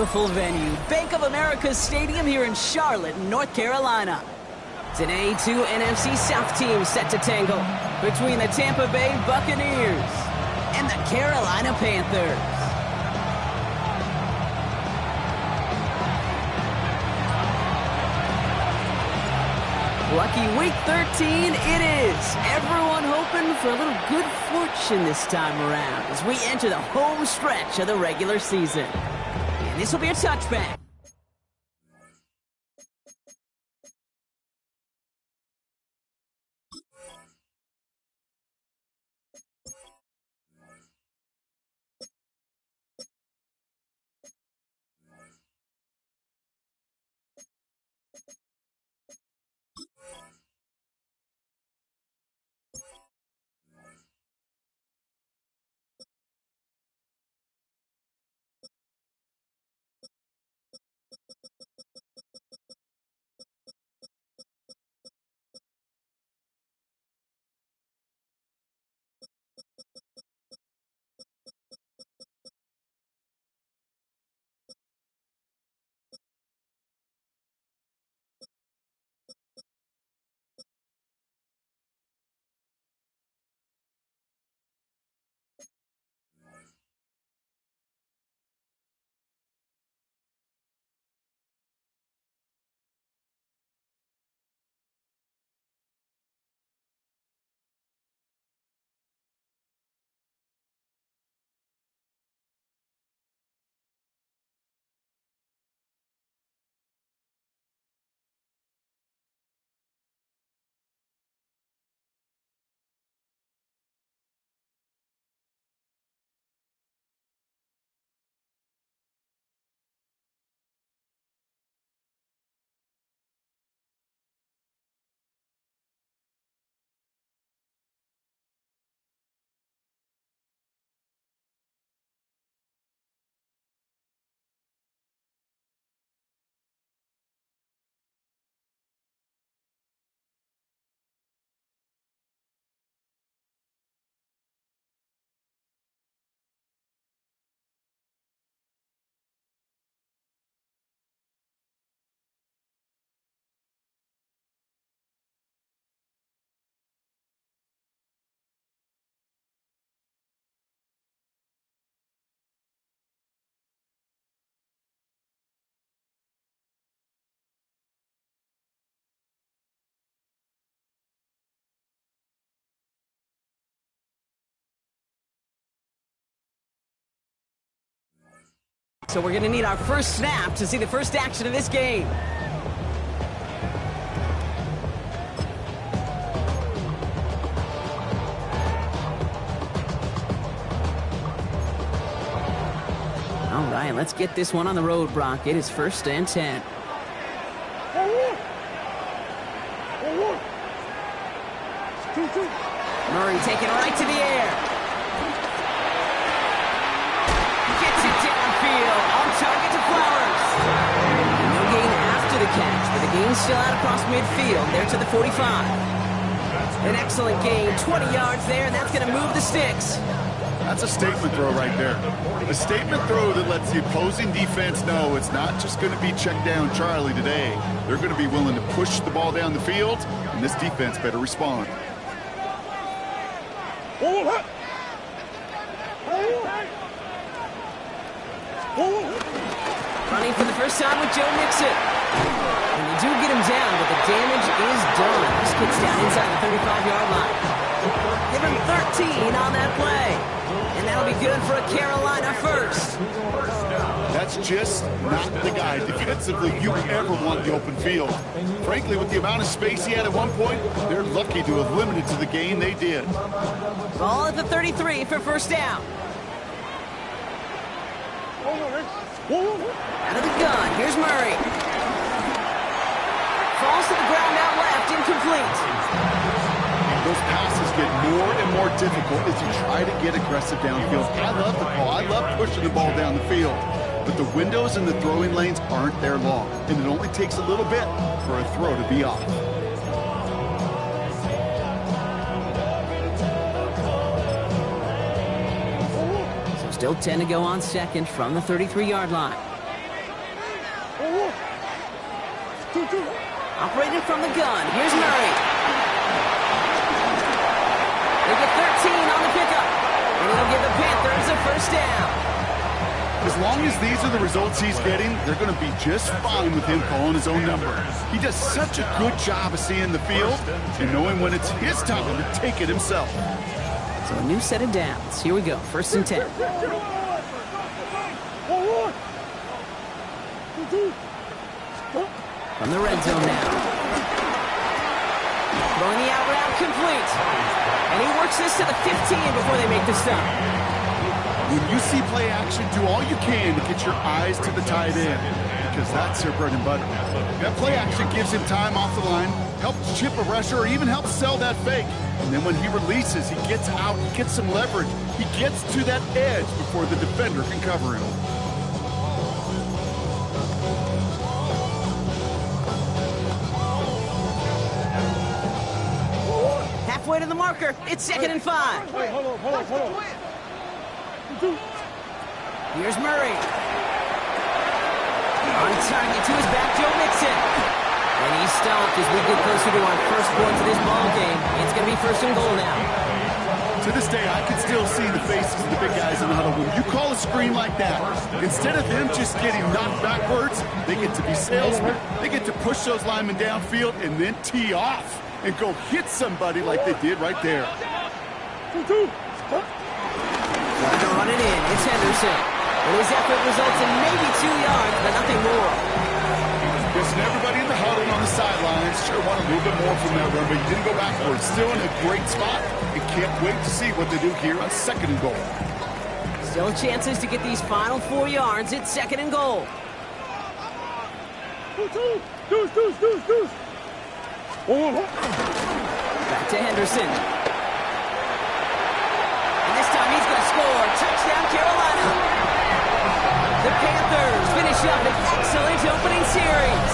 beautiful venue, Bank of America Stadium here in Charlotte, North Carolina. Today, two NFC South teams set to tangle between the Tampa Bay Buccaneers and the Carolina Panthers. Lucky week 13 it is. Everyone hoping for a little good fortune this time around as we enter the home stretch of the regular season. And this will be a touchback. So we're going to need our first snap to see the first action of this game. All right, let's get this one on the road, Brock. It is 1st and 10. Murray taking it right to the air. On target to Flowers. No gain after the catch, but the gain's still out across midfield. There to the 45. An excellent gain, 20 yards there, and that's going to move the sticks. That's a statement throw right there. A statement throw that lets the opposing defense know it's not just going to be check down Charlie today. They're going to be willing to push the ball down the field, and this defense better respond. Running for the first time with Joe Mixon. And they do get him down, but the damage is done. This kid's down inside the 35-yard line. Give him 13 on that play. And that'll be good for a Carolina first. That's just not the guy defensively you ever want the open field. Frankly, with the amount of space he had at one point, they're lucky to have limited to the gain they did. Ball at the 33 for first down. Out of the gun, here's Murray. Falls to the ground out left, incomplete. Those passes get more and more difficult as you try to get aggressive downfield. I love the call. I love pushing the ball down the field. But the windows in the throwing lanes aren't there long, and it only takes a little bit for a throw to be off. So still 10 to go on second from the 33-yard line. Operating from the gun. Here's Murray. They get 13 on the pickup. And it'll give the Panthers a first down. As long as these are the results he's getting, they're going to be just fine with him calling his own number. He does such a good job of seeing the field and knowing when it's his time to take it himself. So a new set of downs. Here we go. 1st and 10. From the red zone now. Throwing the out route complete. And he works this to the 15 before they make the stop. When you see play action, do all you can to get your eyes to the tight end, because that's their bread and butter. That play action gives him time off the line, helps chip a rusher, or even helps sell that fake. And then when he releases, he gets out, he gets some leverage. He gets to that edge before the defender can cover him. Halfway to the marker. It's 2nd and 5. Wait, hold on. Here's Murray. On target to his back, Joe Mixon. And he's stopped as we get closer to our first point of this ball game. It's going to be 1st and goal now. To this day, I can still see the faces of the big guys in the huddle. When you call a screen like that, instead of them just getting knocked backwards, they get to be salesmen. They get to push those linemen downfield and then tee off and go hit somebody like they did right there. They're running in. It's Henderson. And his effort results in maybe 2 yards, but nothing more. Listen, everybody in the huddle on the sidelines sure want a little bit more from that run, but he didn't go backwards. Still in a great spot. And can't wait to see what they do here on 2nd and goal. Still chances to get these final 4 yards. It's 2nd and goal. Back to Henderson. And this time he's going to score. Touchdown, Carolina. The Panthers finish up an excellent opening series.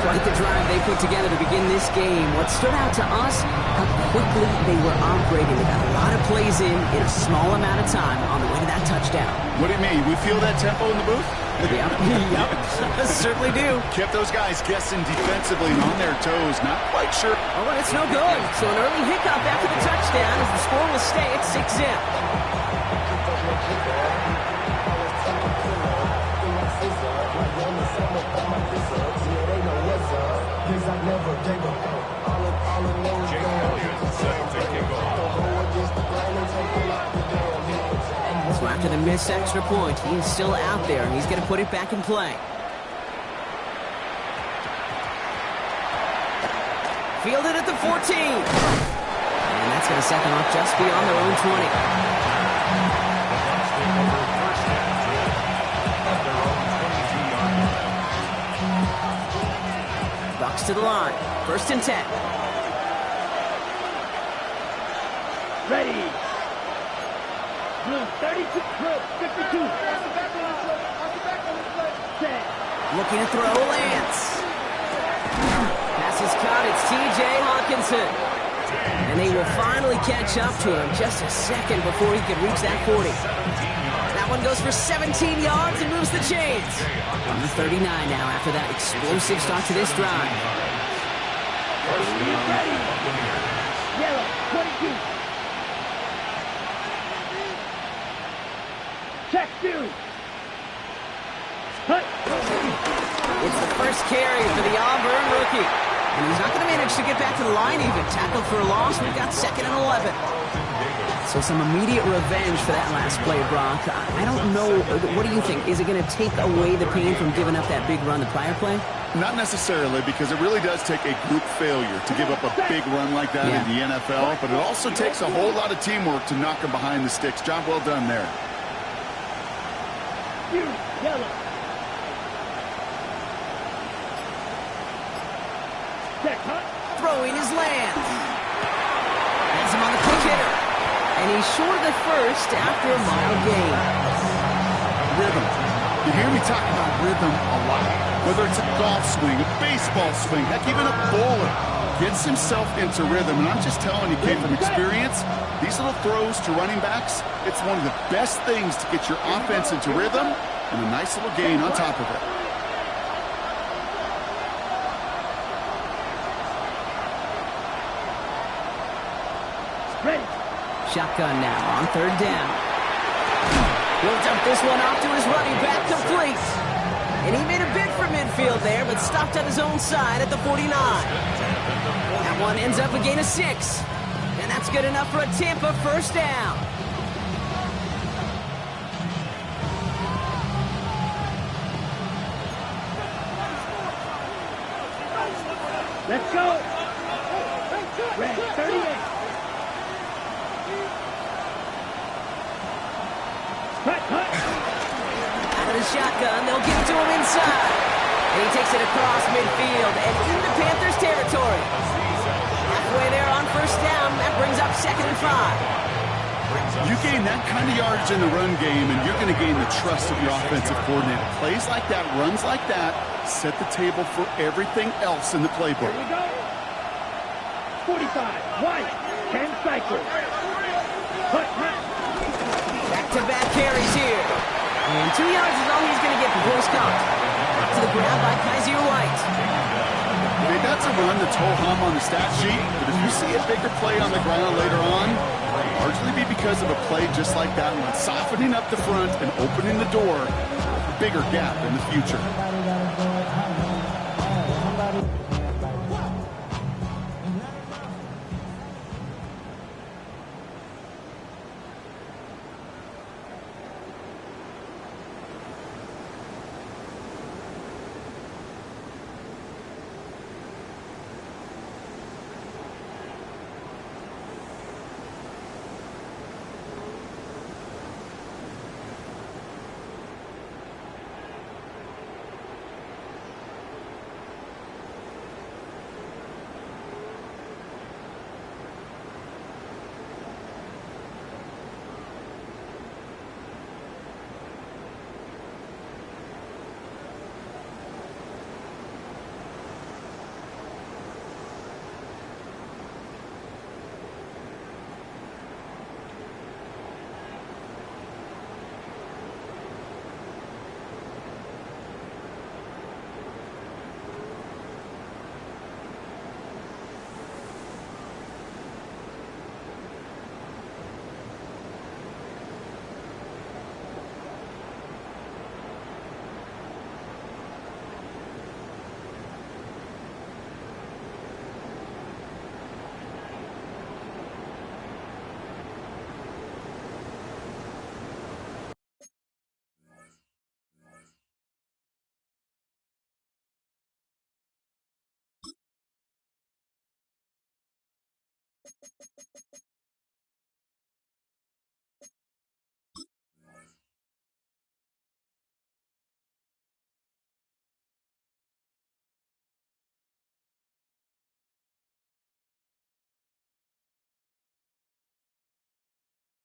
Quite the drive they put together to begin this game. What stood out to us, how quickly they were operating. They got a lot of plays in a small amount of time on the way to that touchdown. What do you mean? We feel that tempo in the booth? Yep. Certainly do. Kept those guys guessing defensively and on their toes. Not quite sure. Oh, and it's no good. So an early hiccup after the touchdown as the score will stay at 6-zip. So after the missed extra point, he is still out there, and he's going to put it back in play. Fielded at the 14. And that's going to set them up just beyond their own 20. Bucks to the line. 1st and 10. Ready. 32, 52. Looking to throw, Lance. Pass is caught. It's T.J. Hawkinson. And they will finally catch up to him just a second before he can reach that 40. That one goes for 17 yards and moves the chains. On the 39 now after that explosive start to this drive. Ready. Yellow, 22. Check 2. It's the first carry for the Auburn rookie. And he's not going to manage to get back to the line even. Tackled for a loss. We've got 2nd and 11. So some immediate revenge for that last play, Brock. I don't know. What do you think? Is it going to take away the pain from giving up that big run the prior play? Not necessarily, because it really does take a group failure to give up a big run like that in the NFL. But it also takes a whole lot of teamwork to knock them behind the sticks. Job well done there. Yellow. Throwing his Lance. Has him on the quick hitter. And he's short of the first after a mild gain. Rhythm. You hear me talk about rhythm a lot. Whether it's a golf swing, a baseball swing, heck, even a bowler. gets himself into rhythm, and I'm just telling you, Kate, from experience, these little throws to running backs, it's one of the best things to get your offense into rhythm and a nice little gain on top of it. Ready. Shotgun now on third down. He'll dump this one off to his running back, complete. And he made a bid for midfield there, but stopped on his own side at the 49. That one ends up a gain of 6. And that's good enough for a Tampa first down. Let's go. Red 38. Cut. Out of the shotgun, they'll give it to him inside. And he takes it across midfield and into Panthers territory. Halfway there on first down, that brings up 2nd and 5. You gain that kind of yardage in the run game, and you're going to gain the trust of your offensive coordinator. Plays like that, runs like that, set the table for everything else in the playbook. Here we go. 45. White. 10 cycles. Cut. Back-to-back carries here. And 2 yards is all he's going to get before he's caught. Brought to the ground by Kaiser White. I mean, that's a run that's ho-hum on the stat sheet, but if you see a bigger play on the ground later on, it'll largely be because of a play just like that one, softening up the front and opening the door for a bigger gap in the future.